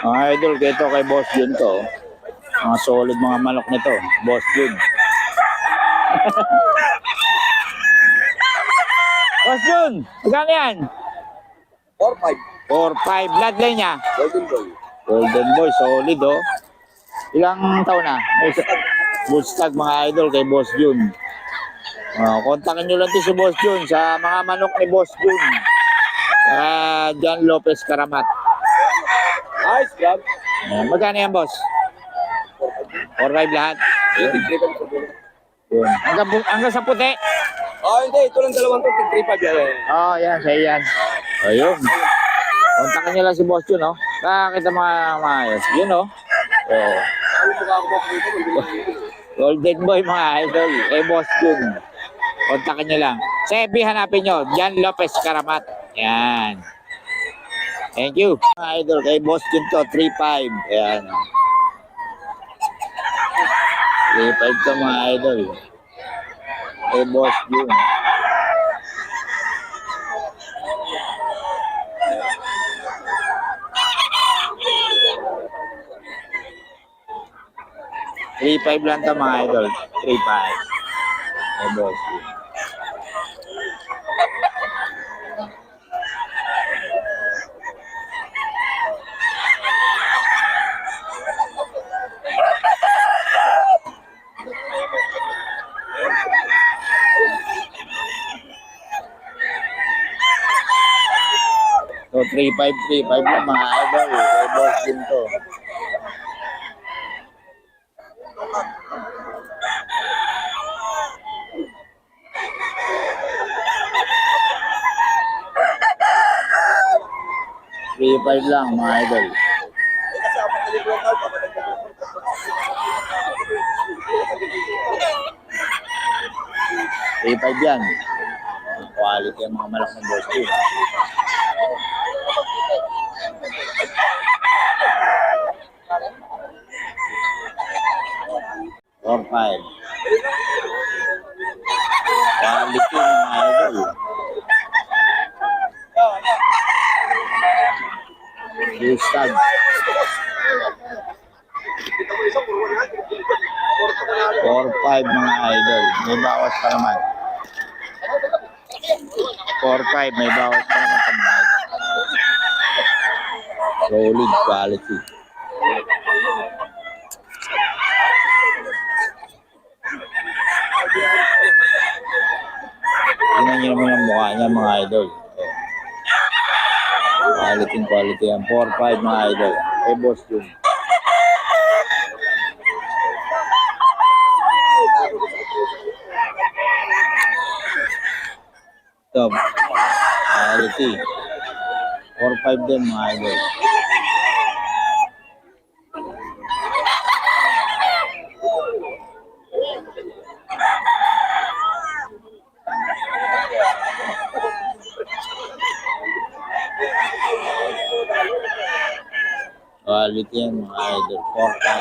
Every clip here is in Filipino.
Mga idol, ito kay Boss Jun to. Mga solid mga manok nito, Boss Jun. Boss Jun, magkano yan? 4-5. 4-5, bloodline niya. Golden Boy. Golden Boy, solid oh. Ilang taon na? Boostag mga idol kay Boss Jun. Kontakin nyo lang si Boss Jun sa mga manok ni Boss Jun. John Lopez Karamat. Nice job. Magkano yan, boss? 4-5 lahat. Yun. Hanggang sa puti. Oh, hindi. Ito lang dalawang to. 3-5 yan. Oh, yan. Sa'yo yan. Ayun. Kontakin nyo lang si Boss Jun, no? Nakakita mga maayos. Yun, no? Oh. Ano mukha ako makikita? Golden Boy, mga idol. Boss Jun. Kontakin nyo lang. Sa FB, hanapin nyo. John Lopez Karamat. Yan. Thank you. Mga idol, kay Boss Jun to. 3-5. Yan. 3-5 to mga idol. Kay Boss Jun. $3-5 lang to mga idol. 3-5. Kay Boss Jun. So 3-5 lang mga idol. Kay Boss Jun to. $3-5 lang mga idol. $3-5 yan. Quality ang mga malak ng Boss Jun. $4-5. Quality mga idol. Boostag. 4-5 mga idol. May bawas pa naman. 4-5, may bawas pa naman sa mga idol. Solid quality. Tingnan nyo naman ang mukha niya mga idol. Quality yan. 4-5 mga idol. Kay Boss Jun. Top. Quality. 4-5 din mga idol. Quality yan mga idol. 4-5.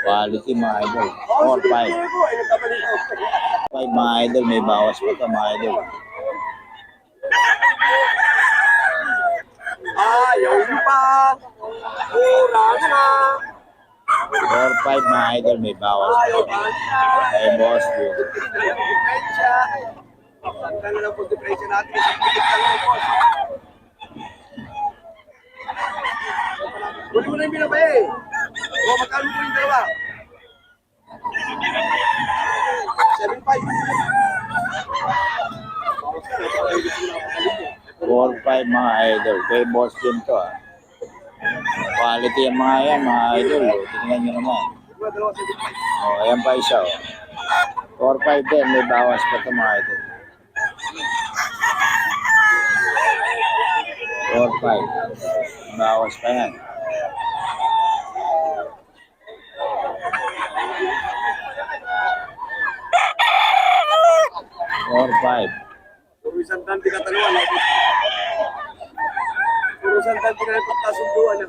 Quality mga idol. 4-5. 5 mga idol. May bawas pa ito mga idol. Ayaw niyo pa. Mura na. 4-5 mga idol. May bawas pa ito. Kay Boss Jun. Saan na lang po diferensya natin? Isang pitik lang po, boss. Huli mo na yung binabay eh. O, magkano po yung dalawa? 7-5. 4-5 mga idol. Kay Boss Jun to ah. Quality ang mga yan mga idol. Tingnan nyo naman. Dalawa, 7-5. Ayan pa isa oh. 4-5 din. May bawas pa ito mga idol. 4-5. Bawas pa yan. 4-5. sandal di kataluan. Puro sandal di na pagkasunduan.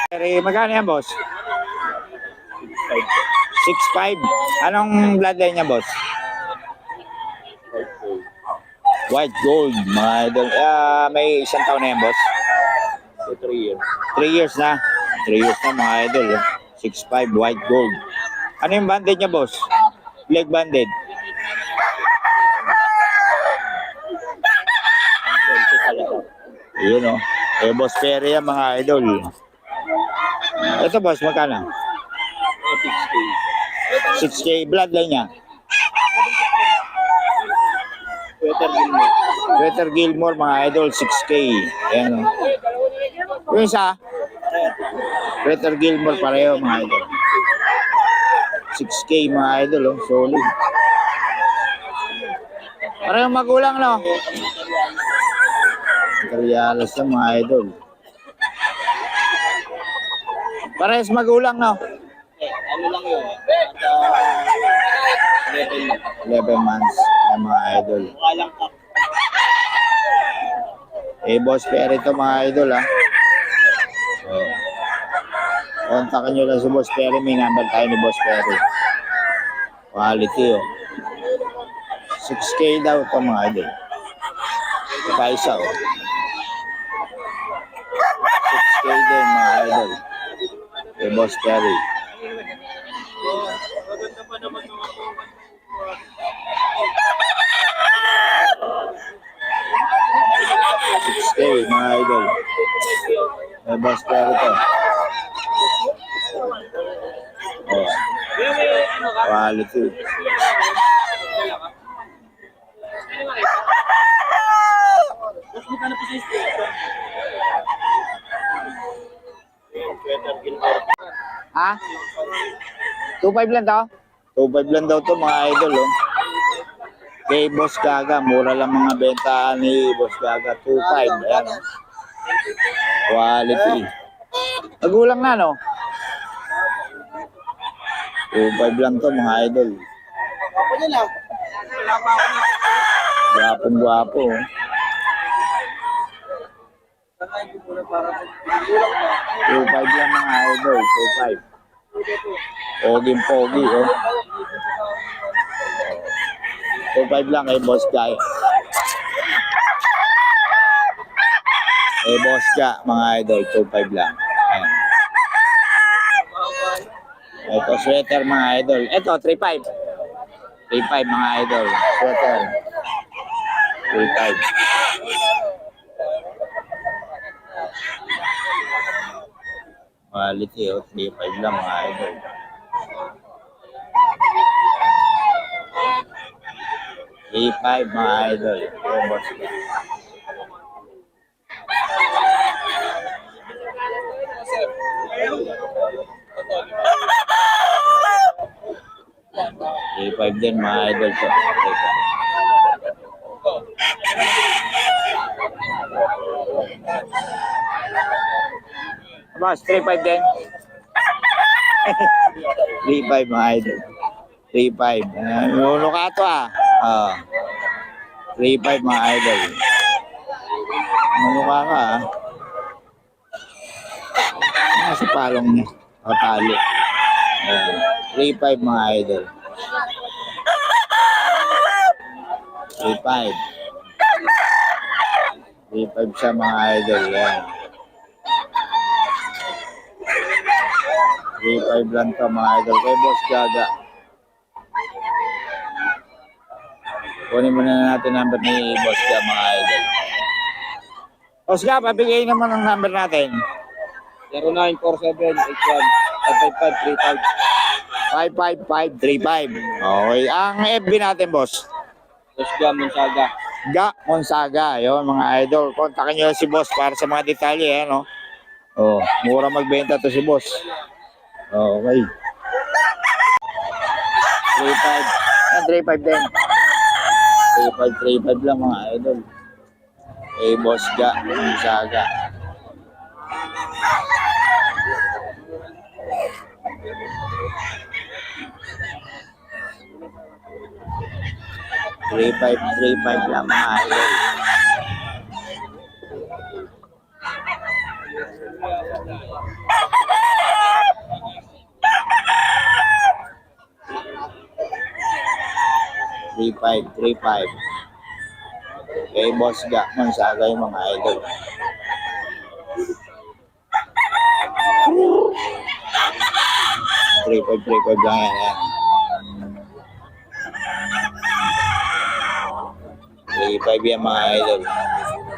Pero magkano yan, boss? 6'5". Anong bloodline niya, boss? White gold, mga idol. May isang taon na yan, boss? 3 years. 3 years na. 3 years na, mga idol. 6'5", white gold. Ano yung banded niya, boss? Leg banded. Yun, oh. Boss Perry yan, mga idol. Ito, boss, magkano? 6K. 6K, bloodline niya. Peter Gilmore, mga idol, 6K. Ayan, oh. Yung isa, Peter Gilmore, pareho, mga idol. 6K, mga idol, oh. Solid. Parehong magulang, no? Materialis na, mga idol. Parehas magulang, no? Ano lang yun? 11 months, ay, mga idol. Walang ka. Boss Perry ito, mga idol, ha? So, kontakin nyo lang si Boss Perry. May number tayo ni Boss Perry. Quality, oh. 6K daw ito, mga idol. Ito isa, oh. 6K din, mga idol. Kay Boss Perry. Maganda pa naman mga Stay, mga idol. May Boss Perry to. Oh. Quality. Ha? 2.5 lang to? 2.5 lang daw to, mga idol, oh. Kay Boss Gaga, mura lang mga benta ni Boss Gaga. 2.5, ayan, oh. Quality. Magulang na, no? 2.5 lang to, mga idol. Ako na lang. Wala pa ako na. Gwapong-gwapo, oh. Sakay ko muna para kulang na. 2.5 lang, mga idol. 2.5. Poging-pogi, oh. 2.5 lang kay Boss Guy. Boss Ga, mga idol, 2.5 lang. Ayan. Ito, sweater, mga idol. Ito, 3.5. 3.5, mga idol. Sweater. 3.5. Quality, oh. 3.5 lang, mga idol. A5, mga idol. Ito, Boss Ga. A5 din, mga idol to. Boss, 3.5 din. 3.5, mga idol. 3.5. Nuno ka to, ah. 3.5, mga idol. Nuno ka, ah. Sa palong niya. Tali. 3.5, mga idol. 3.5. 3.5 siya, mga idol. Yan. 3.5 lang to, mga idol. Kay Boss Gaga. Kunin muna natin number ni Boss Gaga, mga idol. Boss Gaga, pabigay naman ang number natin. 0947-81-55535. 55535. Okay. Ang FB natin, boss. Boss Ga Monsaga. Ga Monsaga. Yun, mga idol. Kontakin nyo si boss para sa mga detalye. No? Oh, mura magbenta to si boss. Okay. 3.5. 3.5 din. 3.5 lang, mga idol. Boss Ga Monsaga. 3.5 lang mga idol. Three five. Kay Boss Jackman Sagay mga idol. Three five lang yan. 3.5 yan mga idol.